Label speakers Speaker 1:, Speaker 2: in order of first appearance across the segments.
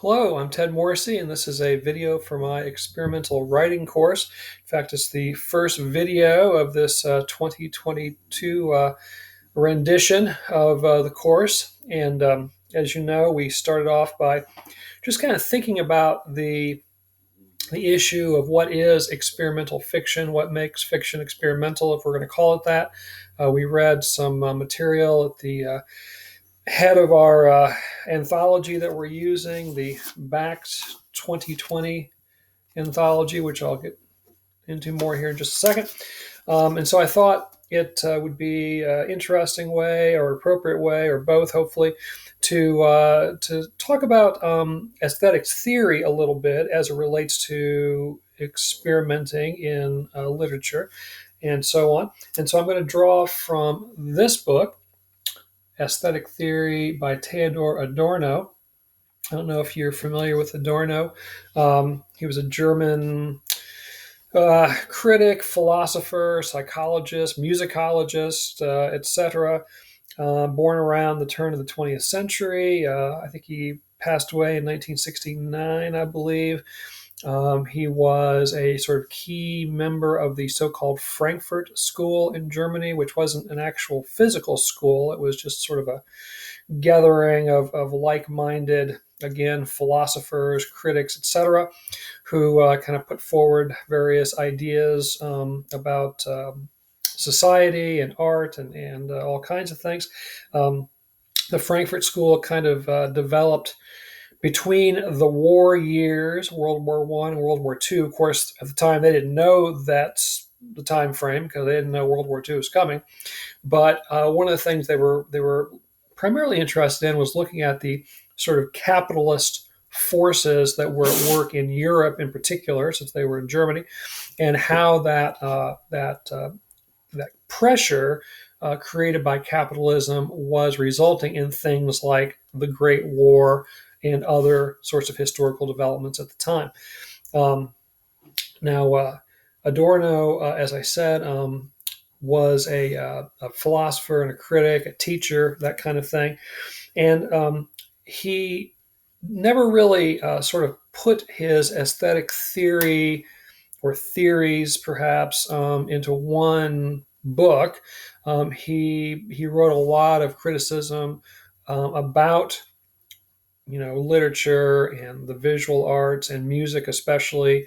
Speaker 1: Hello, I'm Ted Morrissey, and this is a video for my experimental writing course. In fact, it's the first video of this 2022 rendition of the course. And as you know, we started off by just kind of thinking about the issue of what is experimental fiction, what makes fiction experimental, if we're going to call it that. We read some material at the head of our anthology that we're using, the Backed 2020 anthology, which I'll get into more here in just a second. And so I thought it would be an interesting way or appropriate way or both, hopefully, to talk about aesthetics theory a little bit as it relates to experimenting in literature and so on. And so I'm going to draw from this book, Aesthetic Theory by Theodor Adorno. I don't know if you're familiar with Adorno. He was a German critic, philosopher, psychologist, musicologist, etc. Born around the turn of the 20th century. I think he passed away in 1969, I believe. He was a sort of key member of the so-called Frankfurt School in Germany, which wasn't an actual physical school. It was just sort of a gathering of like-minded, again, philosophers, critics, etc., who kind of put forward various ideas about society and art and all kinds of things. The Frankfurt School kind of developed between the war years, World War I and World War II. Of course, at the time, they didn't know that's the time frame because they didn't know World War II was coming. But one of the things they were primarily interested in was looking at the sort of capitalist forces that were at work in Europe, in particular, since they were in Germany, and how that pressure created by capitalism was resulting in things like the Great War and other sorts of historical developments at the time. Now, Adorno, as I said, was a philosopher and a critic, a teacher, that kind of thing. And he never really sort of put his aesthetic theory or theories, perhaps, into one book. He wrote a lot of criticism about literature and the visual arts and music especially,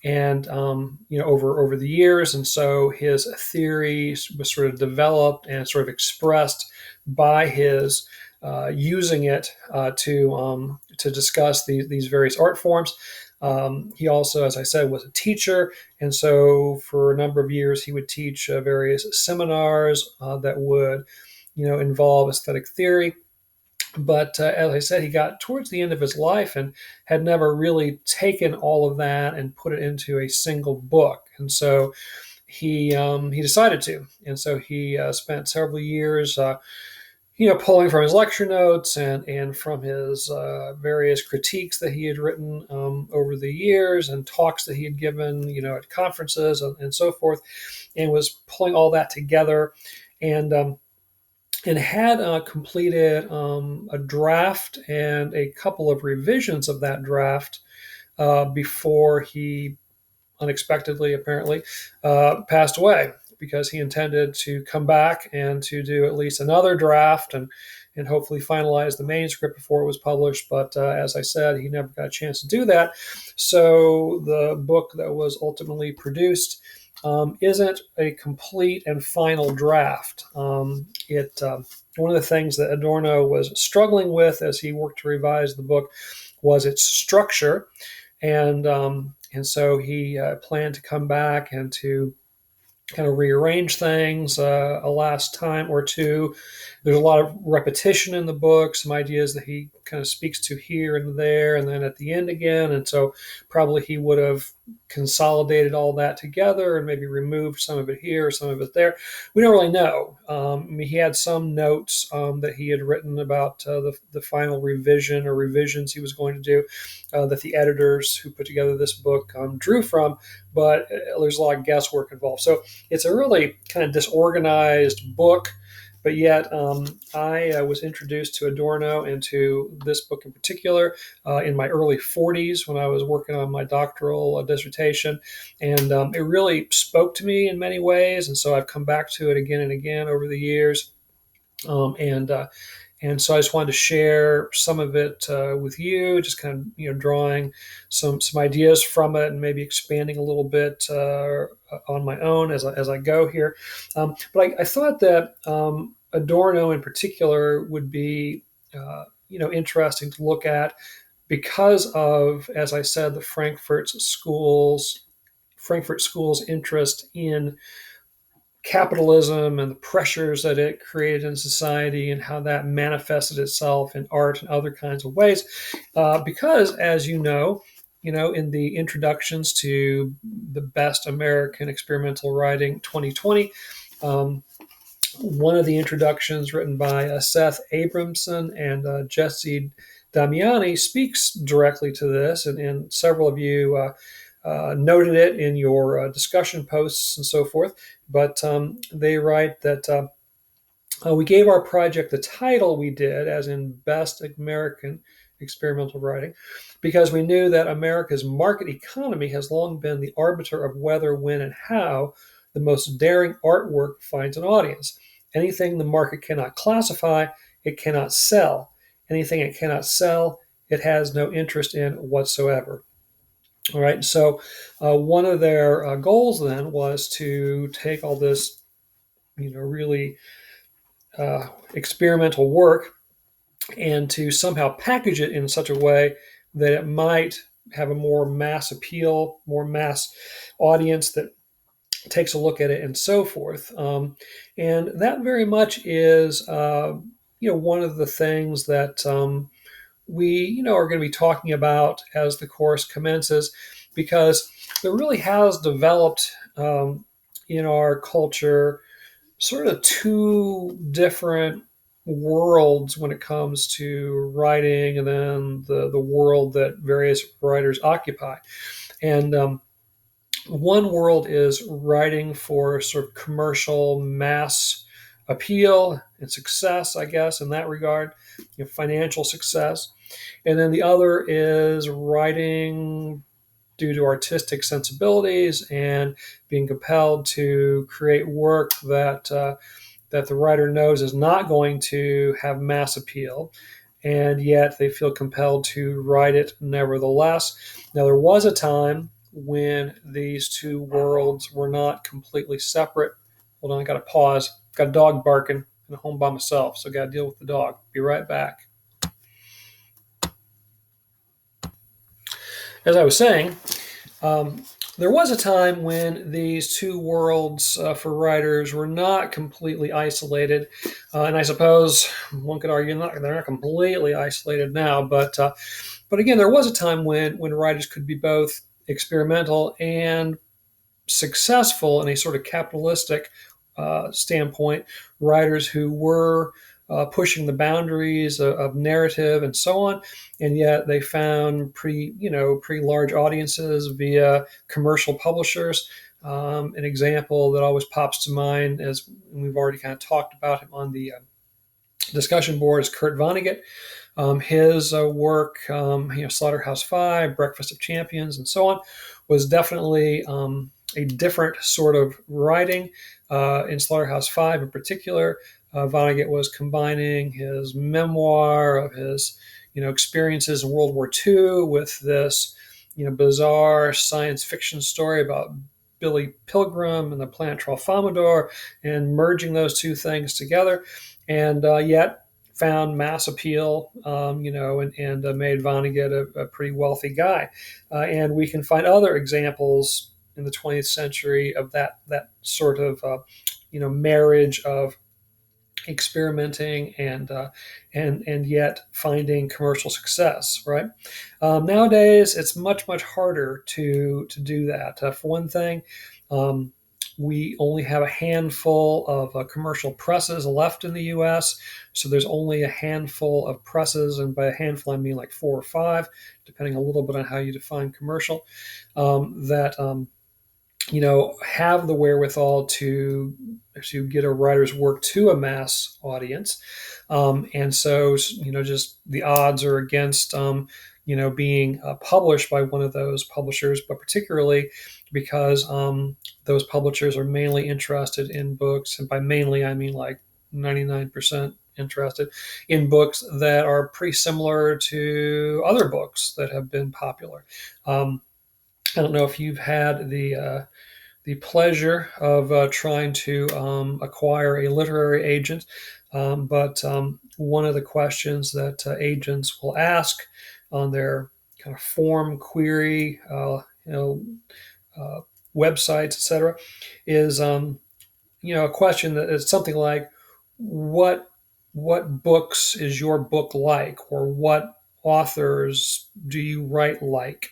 Speaker 1: and over the years. And so his theory was sort of developed and sort of expressed by his using it to discuss these various art forms. He also, as I said, was a teacher, and so for a number of years he would teach various seminars that would involve aesthetic theory. But as I said, he got towards the end of his life and had never really taken all of that and put it into a single book. And so he decided to. And so he spent several years, pulling from his lecture notes and from his various critiques that he had written over the years and talks that he had given, at conferences and so forth, and was pulling all that together. And had completed a draft and a couple of revisions of that draft before he unexpectedly, apparently, passed away, because he intended to come back and to do at least another draft and hopefully finalize the manuscript before it was published. But as I said, he never got a chance to do that. So the book that was ultimately produced isn't a complete and final draft. One of the things that Adorno was struggling with as he worked to revise the book was its structure, and so he planned to come back and to kind of rearrange things a last time or two. There's a lot of repetition in the book, some ideas that he kind of speaks to here and there, and then at the end again. And so probably he would have consolidated all that together and maybe removed some of it here, some of it there. We don't really know. He had some notes that he had written about the final revision or revisions he was going to do that the editors who put together this book drew from, but there's a lot of guesswork involved. So it's a really kind of disorganized book, but yet I was introduced to Adorno and to this book in particular in my early 40s when I was working on my doctoral dissertation. And it really spoke to me in many ways. And so I've come back to it again and again over the years. Um, and uh, and so I just wanted to share some of it with you, just kind of drawing some ideas from it, and maybe expanding a little bit on my own as I go here. But I thought that Adorno in particular would be interesting to look at because of, as I said, the Frankfurt School's interest in capitalism and the pressures that it created in society and how that manifested itself in art and other kinds of ways. Because, as in the introductions to the best American experimental writing 2020, one of the introductions written by Seth Abramson and Jesse Damiani speaks directly to this, and several of you noted it in your discussion posts and so forth. But they write that we gave our project the title we did, as in Best American Experimental Writing, because we knew that America's market economy has long been the arbiter of whether, when, and how the most daring artwork finds an audience. Anything the market cannot classify, it cannot sell. Anything it cannot sell, it has no interest in whatsoever. All right, so one of their goals then was to take all this, really experimental work and to somehow package it in such a way that it might have a more mass appeal, more mass audience that takes a look at it and so forth. And that very much is, one of the things that we, are going to be talking about as the course commences, because there really has developed in our culture sort of two different worlds when it comes to writing, and then the world that various writers occupy. And one world is writing for sort of commercial mass appeal and success, I guess, in that regard, financial success. And then the other is writing due to artistic sensibilities and being compelled to create work that the writer knows is not going to have mass appeal, and yet they feel compelled to write it nevertheless. Now, there was a time when these two worlds were not completely separate. Hold on, I got to pause. Got a dog barking. I'm at home by myself, so I got to deal with the dog. Be right back. As I was saying, there was a time when these two worlds for writers were not completely isolated, and I suppose one could argue they're not completely isolated now. But again, there was a time when writers could be both experimental and successful in a sort of capitalistic standpoint. Writers who were pushing the boundaries of narrative and so on, and yet they found pretty large audiences via commercial publishers. An example that always pops to mind, as we've already kind of talked about him on the discussion board, is Kurt Vonnegut. His work, Slaughterhouse-Five, Breakfast of Champions, and so on, was definitely a different sort of writing. In Slaughterhouse-Five in particular, Vonnegut was combining his memoir of his, experiences in World War II with this, bizarre science fiction story about Billy Pilgrim and the planet Tralfamadore, and merging those two things together, and yet found mass appeal, and made Vonnegut a pretty wealthy guy. And we can find other examples in the 20th century of that sort of, marriage of experimenting and yet finding commercial success, right? Nowadays, it's much harder to do that. For one thing, we only have a handful of commercial presses left in the U.S., so there's only a handful of presses, and by a handful I mean like 4 or 5, depending a little bit on how you define commercial, that have the wherewithal to get a writer's work to a mass audience. And so, just the odds are against, being published by one of those publishers, but particularly because those publishers are mainly interested in books. And by mainly, I mean like 99% interested in books that are pretty similar to other books that have been popular. I don't know if you've had the pleasure of trying to acquire a literary agent. But one of the questions that agents will ask on their kind of form query, uh, websites, etc., is a question that is something like, "What what books is your book like?" or "What authors do you write like?"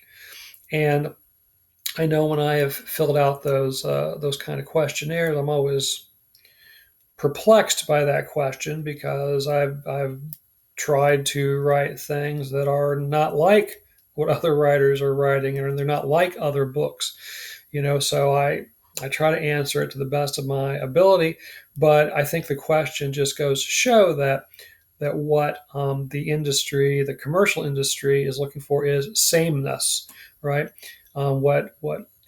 Speaker 1: And I know when I have filled out those kind of questionnaires, I'm always perplexed by that question because I've tried to write things that are not like what other writers are writing, and they're not like other books. So I try to answer it to the best of my ability, but I think the question just goes to show that what the commercial industry, is looking for is sameness, right? What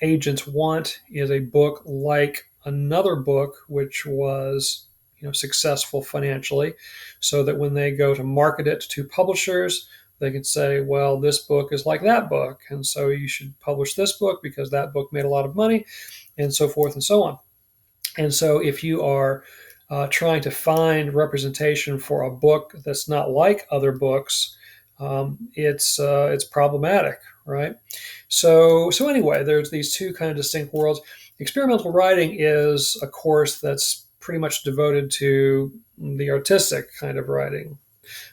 Speaker 1: agents want is a book like another book which was successful financially, so that when they go to market it to publishers, they can say, well, this book is like that book, and so you should publish this book because that book made a lot of money, and so forth and so on. And so if you are trying to find representation for a book that's not like other books, it's problematic, right? So anyway, there's these two kind of distinct worlds. Experimental writing is a course that's pretty much devoted to the artistic kind of writing,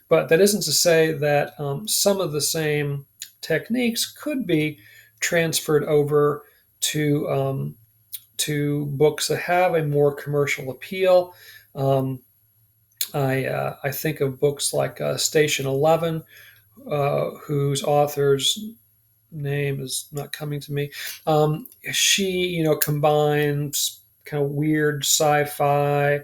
Speaker 1: but that isn't to say that some of the same techniques could be transferred over to to books that have a more commercial appeal. Um, I think of books like Station 11, whose author's name is not coming to me. She, combines kind of weird sci-fi,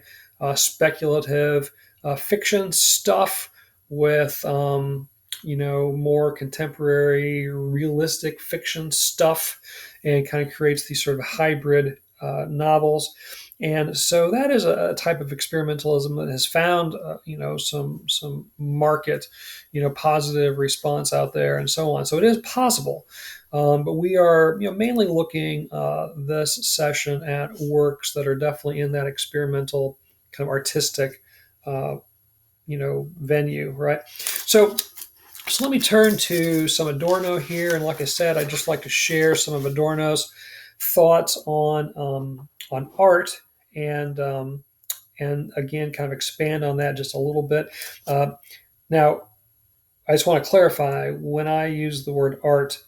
Speaker 1: speculative fiction stuff with, more contemporary, realistic fiction stuff, and kind of creates these sort of hybrid novels. And so that is a type of experimentalism that has found, some market, positive response out there, and so on. So it is possible, but we are, mainly looking this session at works that are definitely in that experimental kind of artistic, venue, right? So let me turn to some Adorno here, and like I said, I'd just like to share some of Adorno's thoughts on art, and again, kind of expand on that just a little bit. Uh, Now, I just want to clarify, when I use the word art,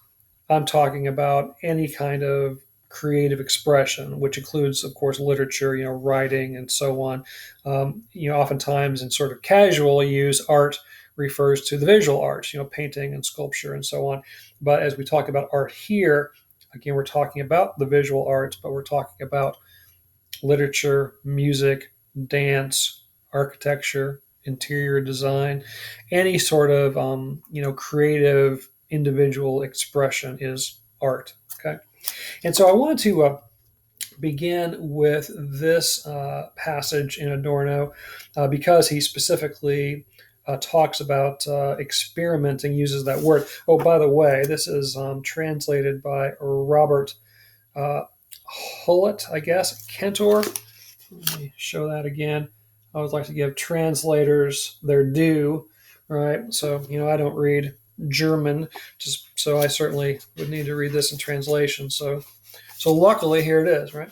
Speaker 1: I'm talking about any kind of creative expression, which includes, of course, literature, writing, and so on. Oftentimes in sort of casual use, art refers to the visual arts, painting and sculpture and so on. But as we talk about art here, again, we're talking about the visual arts, but we're talking about literature, music, dance, architecture, interior design, any sort of creative individual expression is art. Okay, and so I wanted to begin with this passage in Adorno because he specifically talks about experimenting, uses that word. Oh, by the way, this is translated by Robert uh, Hullett, I guess, Cantor. Let me show that again. I always like to give translators their due, right? So, I don't read German, just so I certainly would need to read this in translation. So luckily, here it is, right?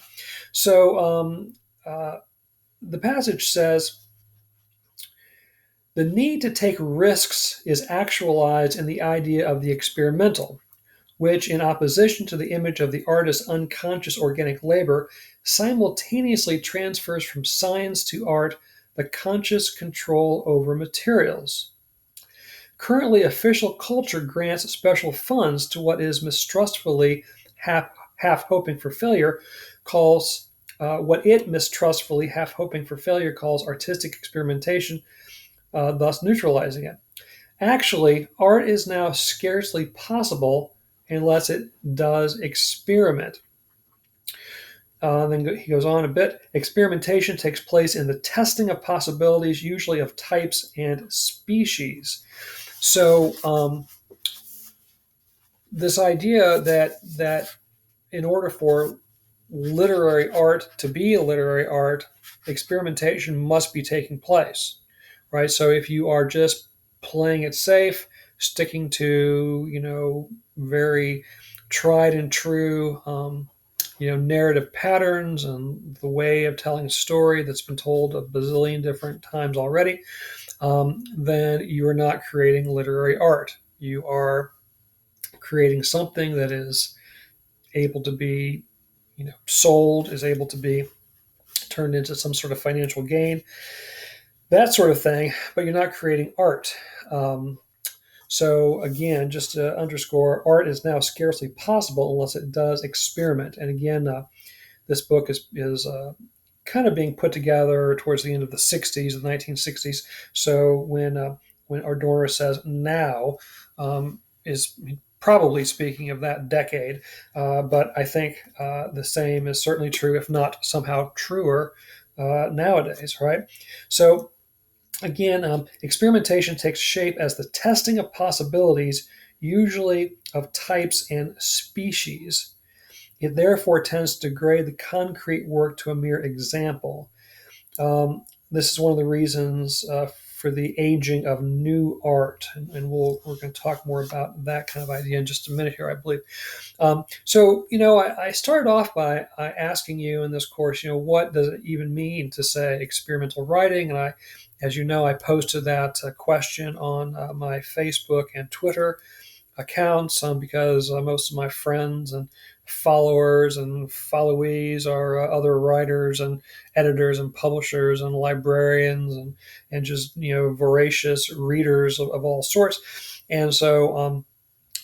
Speaker 1: So the passage says, the need to take risks is actualized in the idea of the experimental, which, in opposition to the image of the artist's unconscious organic labor, simultaneously transfers from science to art the conscious control over materials. Currently, official culture grants special funds to what is mistrustfully half hoping for failure, calls what it mistrustfully, half hoping for failure, calls artistic experimentation, thus neutralizing it. Actually, art is now scarcely possible unless it does experiment. Then he goes on a bit. Experimentation takes place in the testing of possibilities, usually of types and species. So this idea that in order for literary art to be a literary art, experimentation must be taking place, right? So if you are just playing it safe, sticking to very tried and true narrative patterns and the way of telling a story that's been told a bazillion different times already, then you are not creating literary art. You are creating something that is able to be sold, is able to be turned into some sort of financial gain, that sort of thing, but you're not creating art. So again, just to underscore, art is now scarcely possible unless it does experiment. And again, this book is kind of being put together towards the end of the 60s, the 1960s. So when Adorno says now, is probably speaking of that decade. But I think the same is certainly true, if not somehow truer, nowadays, right? So again, experimentation takes shape as the testing of possibilities, usually of types and species. It therefore tends to degrade the concrete work to a mere example. This is one of the reasons for the aging of new art, and we're going to talk more about that kind of idea in just a minute here, I believe. I started off by asking you in this course, what does it even mean to say experimental writing? And as you know, I posted that question on my Facebook and Twitter accounts because most of my friends and followers and followees are other writers and editors and publishers and librarians and just voracious readers of all sorts. And so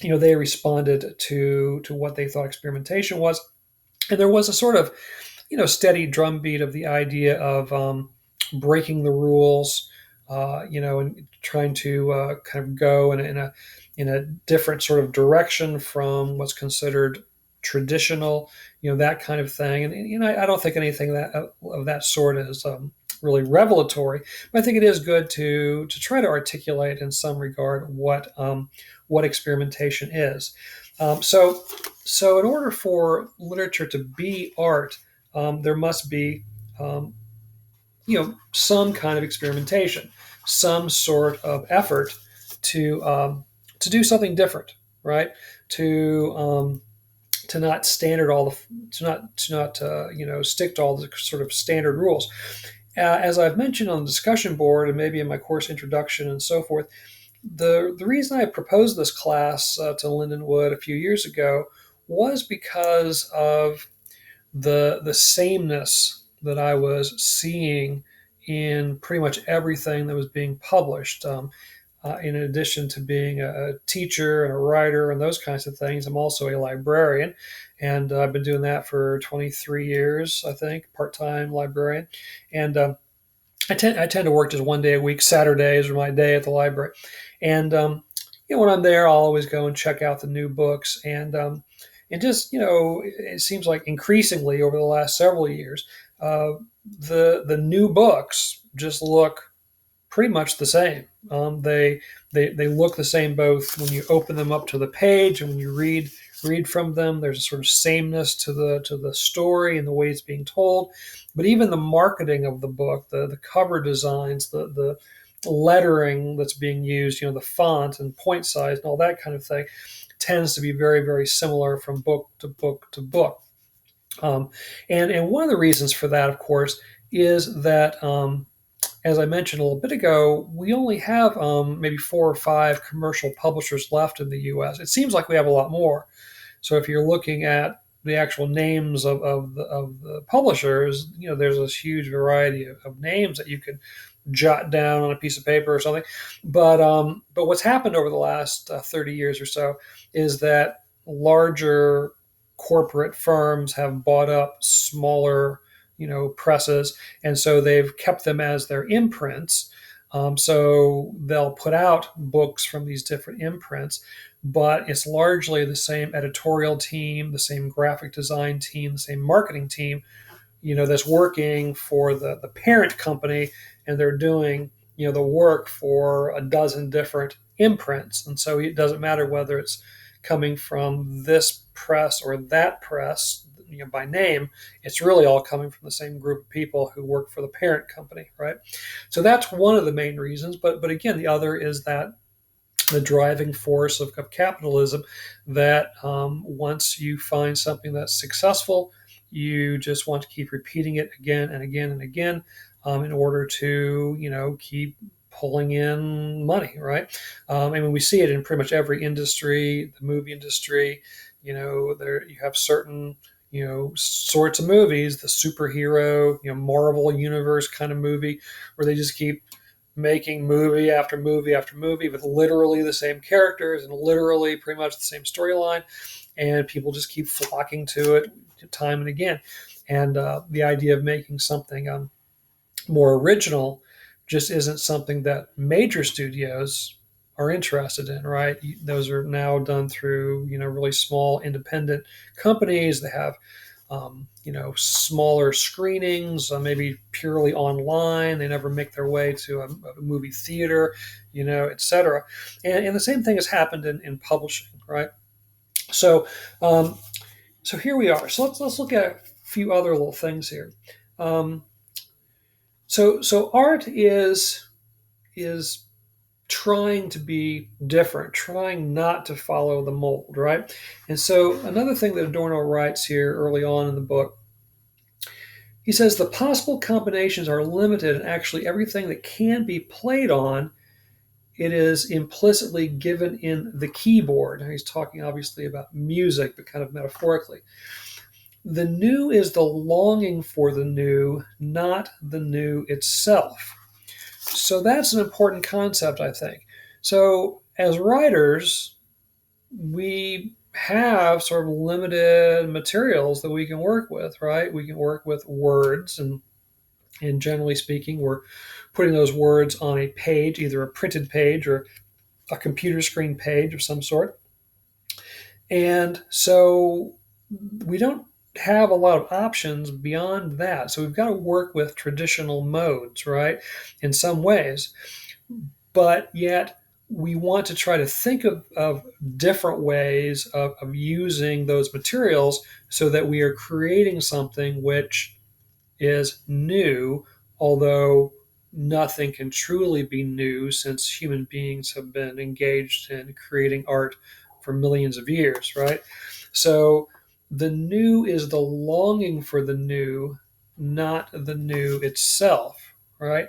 Speaker 1: they responded to what they thought experimentation was, and there was a sort of steady drumbeat of the idea of breaking the rules, and trying to kind of go in a different sort of direction from what's considered traditional, that kind of thing. And I don't think anything of that sort is really revelatory, but I think it is good to try to articulate in some regard what experimentation is. So in order for literature to be art, there must be some kind of experimentation, some sort of effort to do something different, right? To not standard all the to not stick to all the sort of standard rules. As I've mentioned on the discussion board and maybe in my course introduction and so forth, the reason I proposed this class to Lindenwood a few years ago was because of the sameness that I was seeing in pretty much everything that was being published. In addition to being a teacher and a writer and those kinds of things, I'm also a librarian, and I've been doing that for 23 years, I think, part-time librarian. And I tend to work just one day a week. Saturdays are my day at the library, and when I'm there, I'll always go and check out the new books. And just it seems like increasingly over the last several years, the new books just look pretty much the same. They look the same both when you open them up to the page and when you read from them. There's a sort of sameness to the story and the way it's being told. But even the marketing of the book, the cover designs, the lettering that's being used, the font and point size and all that kind of thing, tends to be very, very similar from book to book to book. And one of the reasons for that, of course, is that as I mentioned a little bit ago, we only have maybe 4 or 5 commercial publishers left in the U.S. It seems like we have a lot more. So if you're looking at the actual names of the publishers, there's this huge variety of names that you could jot down on a piece of paper or something. But what's happened over the last 30 years or so is that larger corporate firms have bought up smaller, presses, and so they've kept them as their imprints. So they'll put out books from these different imprints, but it's largely the same editorial team, the same graphic design team, the same marketing team, that's working for the parent company, and they're doing, the work for a dozen different imprints. And so it doesn't matter whether it's coming from this press or that press, by name. It's really all coming from the same group of people who work for the parent company, right? So that's one of the main reasons. But again, the other is that the driving force of capitalism, that once you find something that's successful, you just want to keep repeating it again and again and again, in order to, keep pulling in money, right? I mean, we see it in pretty much every industry, the movie industry. There you have certain, sorts of movies, the superhero, Marvel universe kind of movie, where they just keep making movie after movie after movie with literally the same characters and literally pretty much the same storyline, and people just keep flocking to it time and again. And the idea of making something more original just isn't something that major studios are interested in, right? Those are now done through, really small independent companies. They have smaller screenings, maybe purely online. They never make their way to a movie theater, et cetera. And the same thing has happened in publishing, right? So, so here we are. So let's look at a few other little things here. So art is trying to be different, trying not to follow the mold, right? And so another thing that Adorno writes here early on in the book, he says the possible combinations are limited, and actually everything that can be played on, it is implicitly given in the keyboard. Now he's talking obviously about music, but kind of metaphorically. The new is the longing for the new, not the new itself. So that's an important concept, I think. So as writers, we have sort of limited materials that we can work with, right? We can work with words, and generally speaking, we're putting those words on a page, either a printed page or a computer screen page of some sort. And so we don't have a lot of options beyond that. So we've got to work with traditional modes, right? In some ways. But yet we want to try to think of different ways of using those materials so that we are creating something which is new, although nothing can truly be new since human beings have been engaged in creating art for millions of years, right? So the new is the longing for the new, not the new itself, right?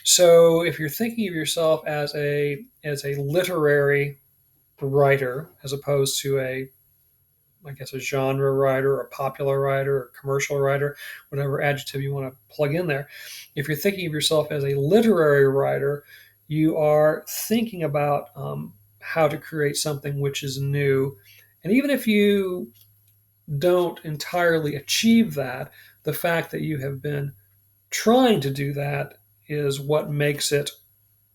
Speaker 1: So if you're thinking of yourself as a literary writer as opposed to a genre writer or popular writer or commercial writer, whatever adjective you want to plug in there. If you're thinking of yourself as a literary writer, you are thinking about how to create something which is new. And even if you don't entirely achieve that, the fact that you have been trying to do that is what makes it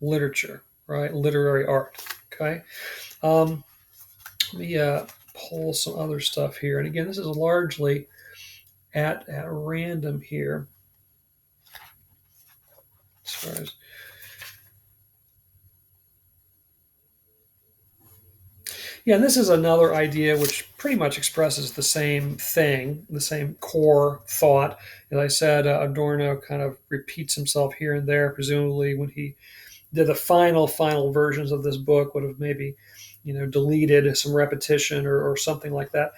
Speaker 1: literature, right? Literary art. Okay. Let me pull some other stuff here. And again, this is largely at random here. As far as yeah, and this is another idea which pretty much expresses the same thing, the same core thought. As I said, Adorno kind of repeats himself here and there. Presumably, when he did the final versions of this book, would have maybe, deleted some repetition or something like that.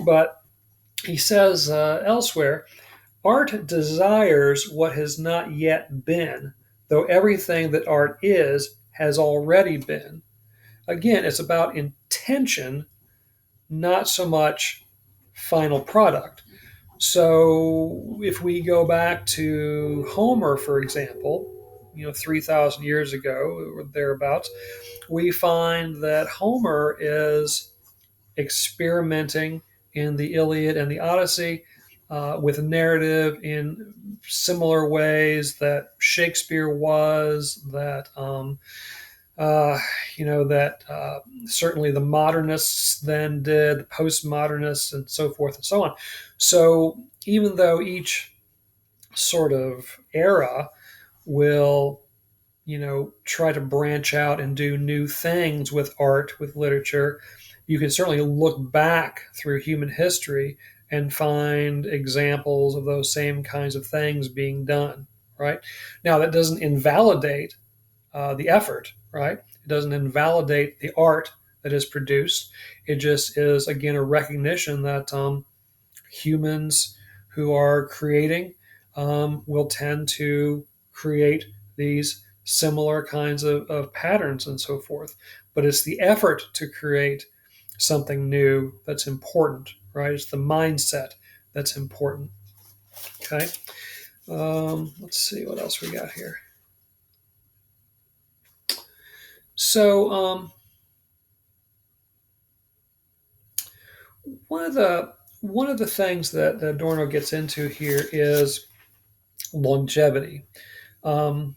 Speaker 1: But he says elsewhere, art desires what has not yet been, though everything that art is has already been. Again, it's about intention, not so much final product. So if we go back to Homer, for example, 3,000 years ago or thereabouts, we find that Homer is experimenting in the Iliad and the Odyssey, with narrative in similar ways that Shakespeare was, that uh, that certainly the modernists then did, the postmodernists, and so forth and so on. So even though each sort of era will, try to branch out and do new things with art, with literature, you can certainly look back through human history and find examples of those same kinds of things being done, right? Now, that doesn't invalidate the effort, right? It doesn't invalidate the art that is produced. It just is, again, a recognition that humans who are creating will tend to create these similar kinds of patterns and so forth. But it's the effort to create something new that's important, right? It's the mindset that's important. Okay. Let's see what else we got here. So, one of the things that Adorno gets into here is longevity, um,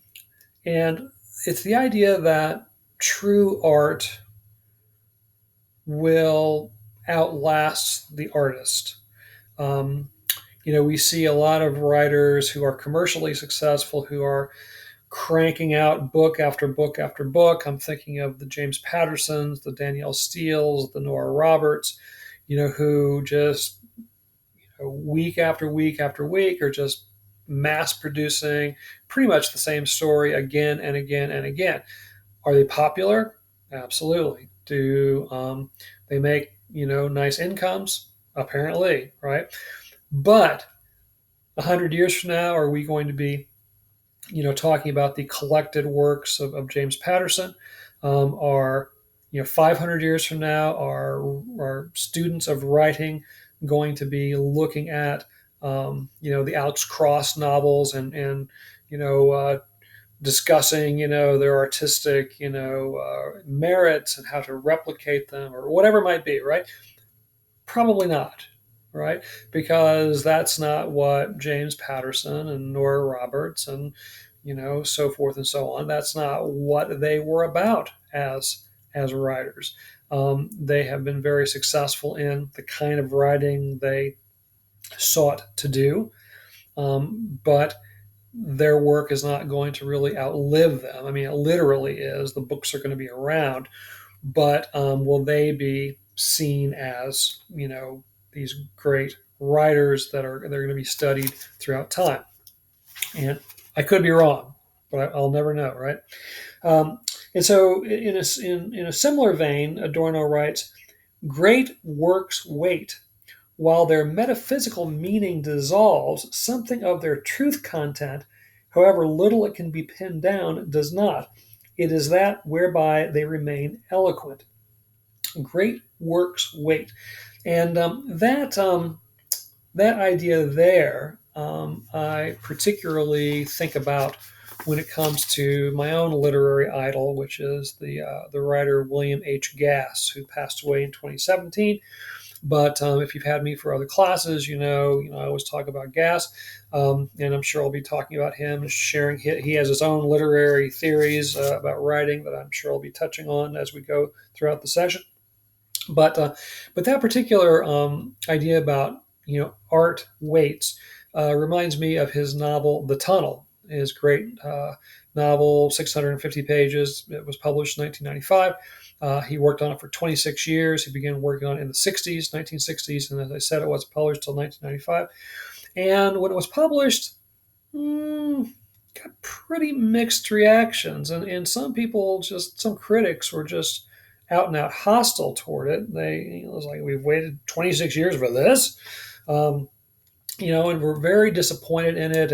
Speaker 1: and it's the idea that true art will outlast the artist. Um, we see a lot of writers who are commercially successful who are cranking out book after book after book. I'm thinking of the James Pattersons, the Danielle Steeles, the Nora Roberts, who just week after week after week are just mass producing pretty much the same story again and again and again. Are they popular? Absolutely. Do they make nice incomes? Apparently, right? But 100 years from now, are we going to be talking about the collected works of James Patterson? Are 500 years from now, are students of writing going to be looking at the Alex Cross novels and discussing their artistic merits and how to replicate them or whatever it might be, right? Probably not, right? Because that's not what James Patterson and Nora Roberts and so forth and so on. That's not what they were about as writers. They have been very successful in the kind of writing they sought to do, but their work is not going to really outlive them. I mean, it literally is. The books are going to be around, but will they be seen as these great writers they're going to be studied throughout time? And I could be wrong, but I'll never know, right? Um, and so, in a similar vein, Adorno writes, "Great works wait. While their metaphysical meaning dissolves, something of their truth content, however little it can be pinned down, does not. It is that whereby they remain eloquent. Great works wait." And that idea there, I particularly think about when it comes to my own literary idol, which is the writer William H. Gass, who passed away in 2017. But if you've had me for other classes, I always talk about Gass, and I'm sure I'll be talking about him, sharing. He has his own literary theories about writing that I'm sure I'll be touching on as we go throughout the session. But that particular idea about art waits reminds me of his novel The Tunnel. His great novel, 650 pages. It was published in 1995. He worked on it for 26 years. He began working on it in the 60s, 1960s, and as I said, it wasn't published until 1995. And when it was published, got pretty mixed reactions, and some people, some critics were just out and out hostile toward it. It was like, we've waited 26 years for this, and we're very disappointed in it,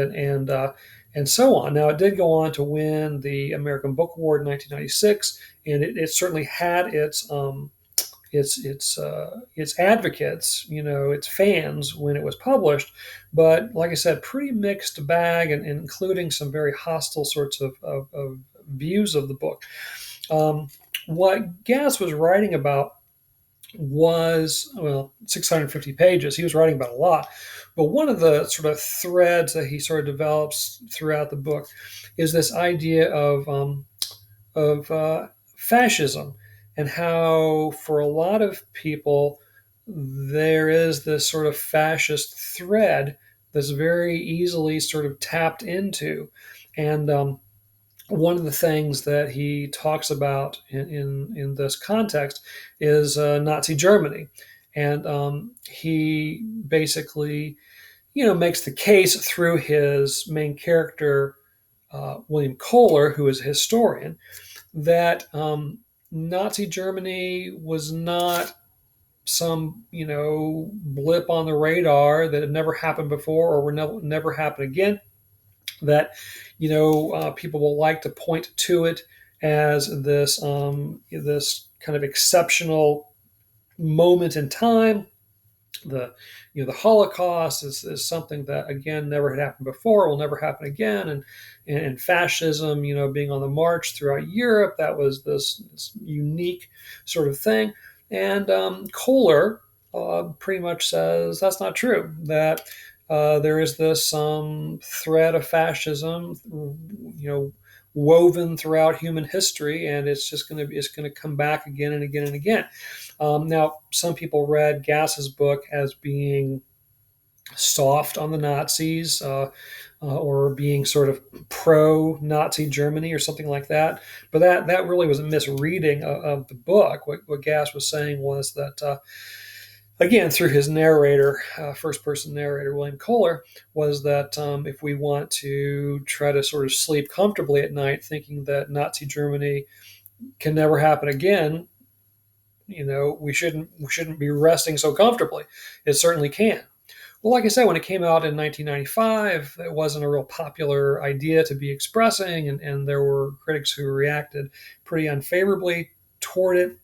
Speaker 1: and so on. Now, it did go on to win the American Book Award in 1996, and it certainly had its advocates, its fans when it was published. But like I said, pretty mixed bag, and including some very hostile sorts of views of the book. What Gass was writing about was, well, 650 pages. He was writing about a lot. But one of the sort of threads that he sort of develops throughout the book is this idea of fascism, and how for a lot of people there is this sort of fascist thread that's very easily sort of tapped into. And one of the things that he talks about in this context is Nazi Germany. And he basically, makes the case through his main character, William Kohler, who is a historian, that Nazi Germany was not some, blip on the radar that had never happened before or will never happen again. That, people will like to point to it as this kind of exceptional moment in time. The Holocaust is something that, again, never had happened before, will never happen again. And fascism, being on the march throughout Europe, that was this unique sort of thing. And Kohler pretty much says that's not true, that there is this thread of fascism, woven throughout human history, and it's going to come back again and again and again. Now, some people read Gass's book as being soft on the Nazis, or being sort of pro-Nazi Germany or something like that. But that really was a misreading of the book. What Gass was saying was that, again, through his narrator, first-person narrator, William Kohler, was that if we want to try to sort of sleep comfortably at night thinking that Nazi Germany can never happen again, we shouldn't be resting so comfortably. It certainly can. Well, like I said, when it came out in 1995, it wasn't a real popular idea to be expressing, and there were critics who reacted pretty unfavorably toward it.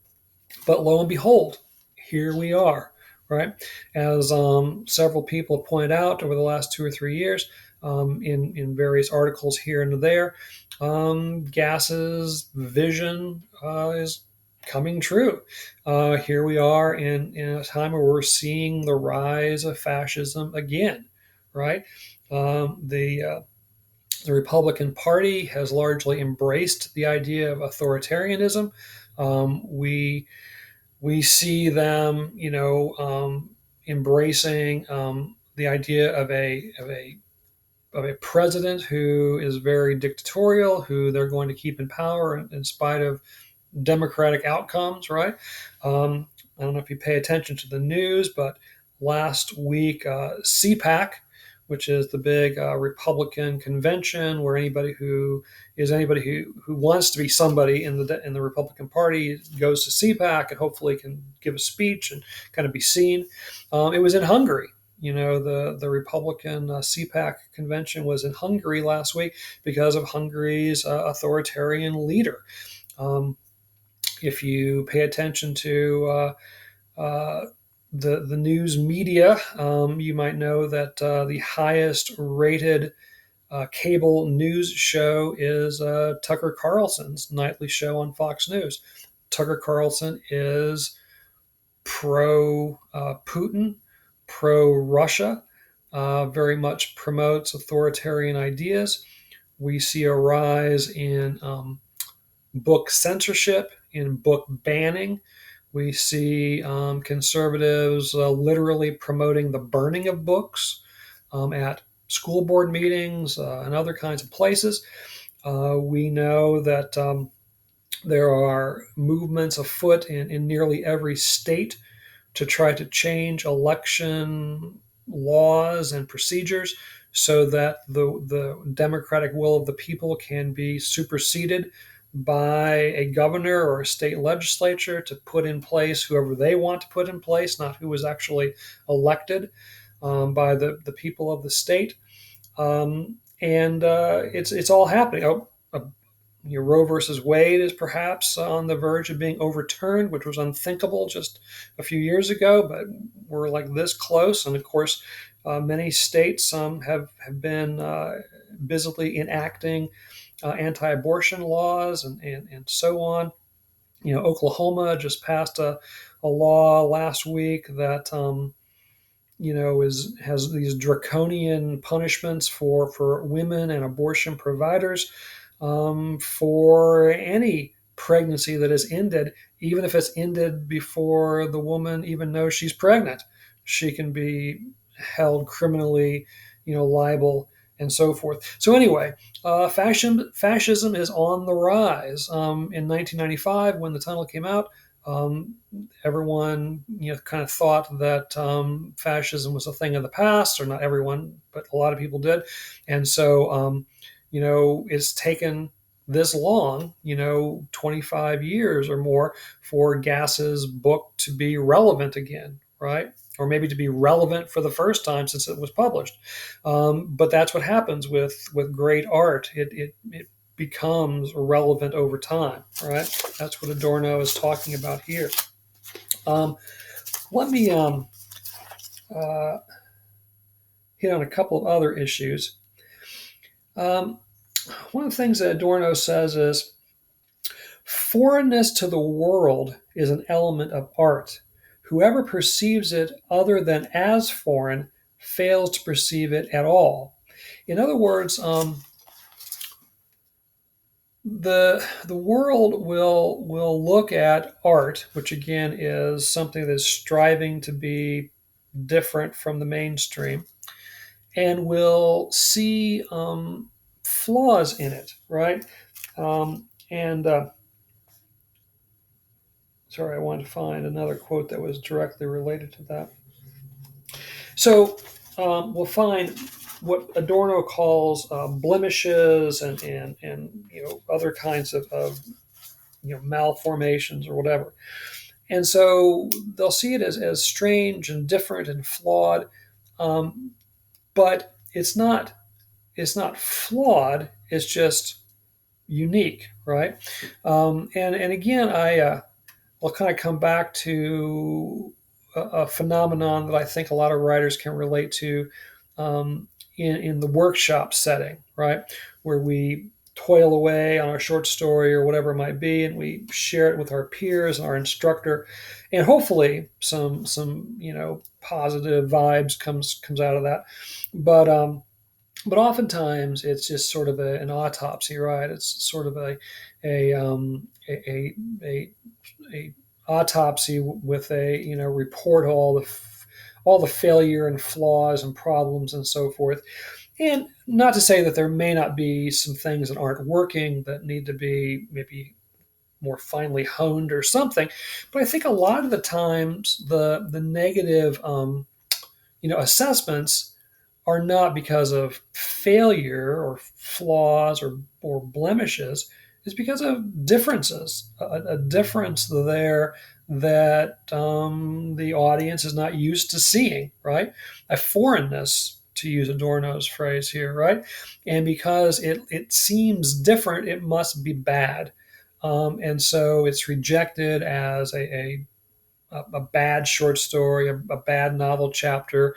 Speaker 1: But lo and behold, here we are, right? As several people have pointed out over the last 2 or 3 years, in various articles here and there, Gass's vision is coming true. Here we are in a time where we're seeing the rise of fascism again, right? The Republican Party has largely embraced the idea of authoritarianism. We see them, embracing the idea of a president who is very dictatorial, who they're going to keep in power in spite of democratic outcomes, right? I don't know if you pay attention to the news, but last week, CPAC, which is the big Republican convention where anybody who wants to be somebody in the Republican Party goes to CPAC and hopefully can give a speech and kind of be seen. It was in Hungary. The Republican CPAC convention was in Hungary last week because of Hungary's authoritarian leader. If you pay attention to the news media, you might know that the highest rated cable news show is Tucker Carlson's nightly show on Fox News. Tucker Carlson is pro Putin, pro Russia, very much promotes authoritarian ideas. We see a rise in book censorship, in book banning. We see conservatives literally promoting the burning of books at school board meetings and other kinds of places. We know that there are movements afoot in nearly every state to try to change election laws and procedures so that the democratic will of the people can be superseded by a governor or a state legislature to put in place whoever they want to put in place, not who was actually elected by the people of the state. And it's all happening. Roe versus Wade is perhaps on the verge of being overturned, which was unthinkable just a few years ago, but we're like this close. And of course, many states have been busily enacting anti-abortion laws and so on. Oklahoma just passed a a law last week that has these draconian punishments for women and abortion providers for any pregnancy that is ended, even if it's ended before the woman even knows she's pregnant. She can be held criminally, liable and so forth. So anyway, fascism is on the rise. In 1995, when the tunnel came out, um, everyone kind of thought that fascism was a thing of the past, or not everyone, but a lot of people did. And so it's taken this long, 25 years or more, for Gass's book to be relevant again, right? Or maybe to be relevant for the first time since it was published. But that's what happens with great art. It becomes relevant over time, right? That's what Adorno is talking about here. Let me hit on a couple of other issues. One of the things that Adorno says is, foreignness to the world is an element of art. Whoever perceives it other than as foreign fails to perceive it at all. In other words, the world will look at art, which again is something that's striving to be different from the mainstream, and will see flaws in it, right? And sorry, I wanted to find another quote that was directly related to that. So we'll find what Adorno calls blemishes and other kinds of malformations or whatever. And so they'll see it as strange and different and flawed, but it's not flawed. It's just unique, right? And again, I'll kind of come back to a phenomenon that I think a lot of writers can relate to in the workshop setting, right? Where we toil away on our short story or whatever it might be, and we share it with our peers and our instructor, and hopefully some positive vibes comes out of that. But oftentimes it's just sort of an autopsy, right? It's sort of a autopsy with a report all the failure and flaws and problems and so forth. And not to say that there may not be some things that aren't working that need to be maybe more finely honed or something, but I think a lot of the times the negative assessments are not because of failure or flaws or blemishes. It's because of differences, a difference there that the audience is not used to seeing, right? A foreignness, to use Adorno's phrase here, right? And because it seems different, it must be bad. And so it's rejected as a bad short story, a bad novel chapter,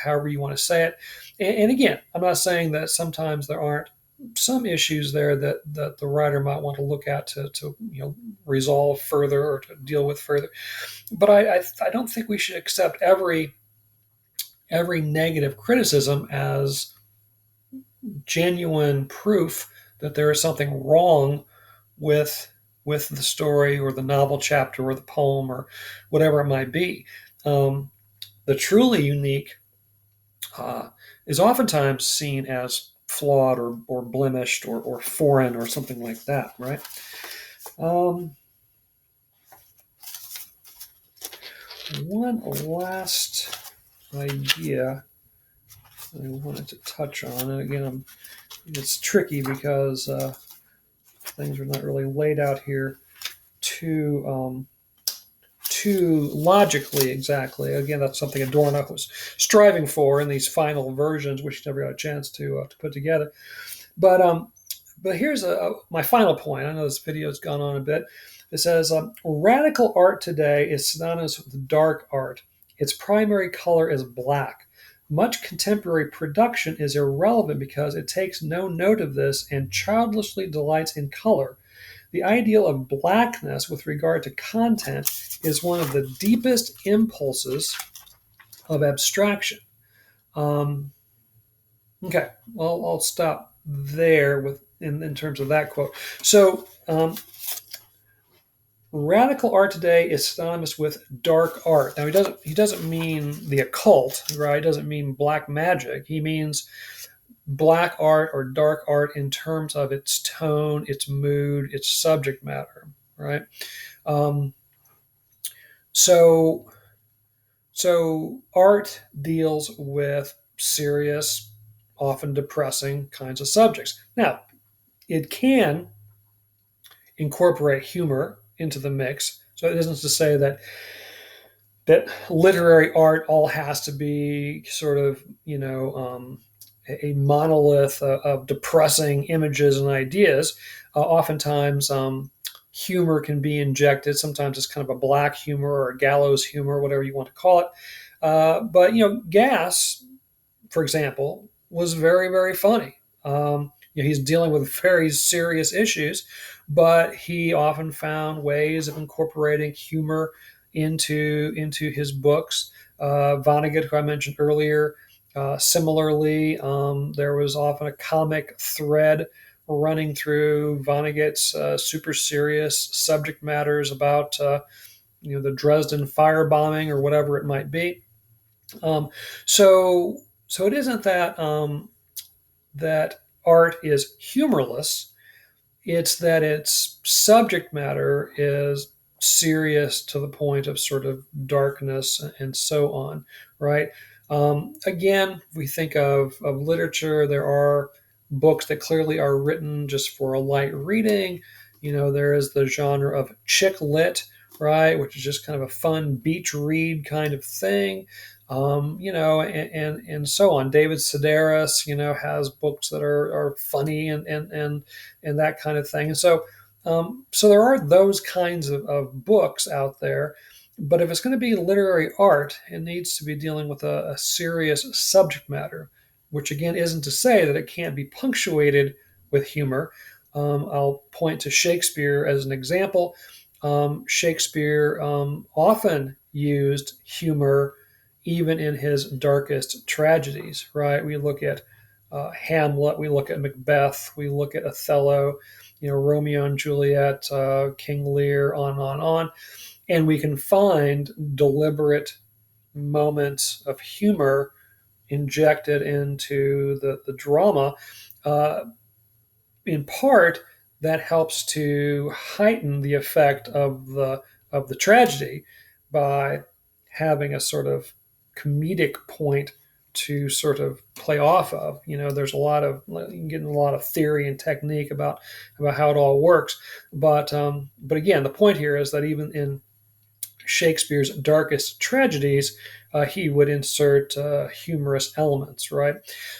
Speaker 1: however you want to say it. And again, I'm not saying that sometimes there aren't some issues there that the writer might want to look at to resolve further or to deal with further. But I don't think we should accept every negative criticism as genuine proof that there is something wrong with the story or the novel chapter or the poem or whatever it might be. The truly unique is oftentimes seen as flawed or blemished or foreign or something like that, right? One last idea I wanted to touch on, and again, it's tricky because things are not really laid out here too logically exactly. Again, that's something Adorno was striving for in these final versions, which he never got a chance to put together. But here's my final point. I know this video has gone on a bit. It says, radical art today is synonymous with dark art. Its primary color is black. Much contemporary production is irrelevant because it takes no note of this and childishly delights in color. the ideal of blackness with regard to content is one of the deepest impulses of abstraction. Um, okay, well, I'll stop there in terms of that quote. So, radical art today is synonymous with dark art. Now, he doesn't mean the occult, right? He doesn't mean black magic. He means black art or dark art in terms of its tone, its mood, its subject matter, right? Um, so, so art deals with serious, often depressing kinds of subjects. Now, it can incorporate humor into the mix. So it isn't to say that literary art all has to be sort of, a monolith of depressing images and ideas. Oftentimes, humor can be injected. Sometimes it's kind of a black humor or a gallows humor, whatever you want to call it. But Gas, for example, was very, very funny. He's dealing with very serious issues, but he often found ways of incorporating humor into his books. Vonnegut, who I mentioned earlier, similarly, there was often a comic thread running through Vonnegut's super serious subject matters about the Dresden firebombing or whatever it might be. Um, so so it isn't that art is humorless. It's that its subject matter is serious to the point of sort of darkness and so on, right? Again, we think of literature. There are books that clearly are written just for a light reading. There is the genre of chick lit, right, which is just kind of a fun beach read kind of thing. And so on. David Sedaris, has books that are funny and that kind of thing. And so there are those kinds of books out there. But if it's going to be literary art, it needs to be dealing with a serious subject matter, which again isn't to say that it can't be punctuated with humor. I'll point to Shakespeare as an example. Shakespeare often used humor even in his darkest tragedies, right? We look at Hamlet, we look at Macbeth, we look at Othello, Romeo and Juliet, King Lear, on, and we can find deliberate moments of humor injected into the drama. Uh, in part, that helps to heighten the effect of the tragedy by having a sort of comedic point to sort of play off of. There's you can get in a lot of theory and technique about how it all works. But again, the point here is that even in Shakespeare's darkest tragedies, he would insert humorous elements, right?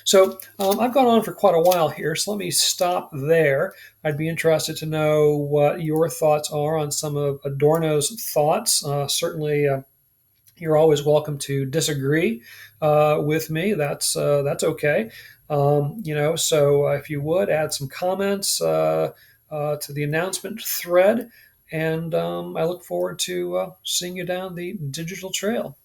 Speaker 1: So I've gone on for quite a while here, so let me stop there. I'd be interested to know what your thoughts are on some of Adorno's thoughts. Certainly, you're always welcome to disagree with me. That's okay. So if you would add some comments to the announcement thread, and I look forward to seeing you down the digital trail.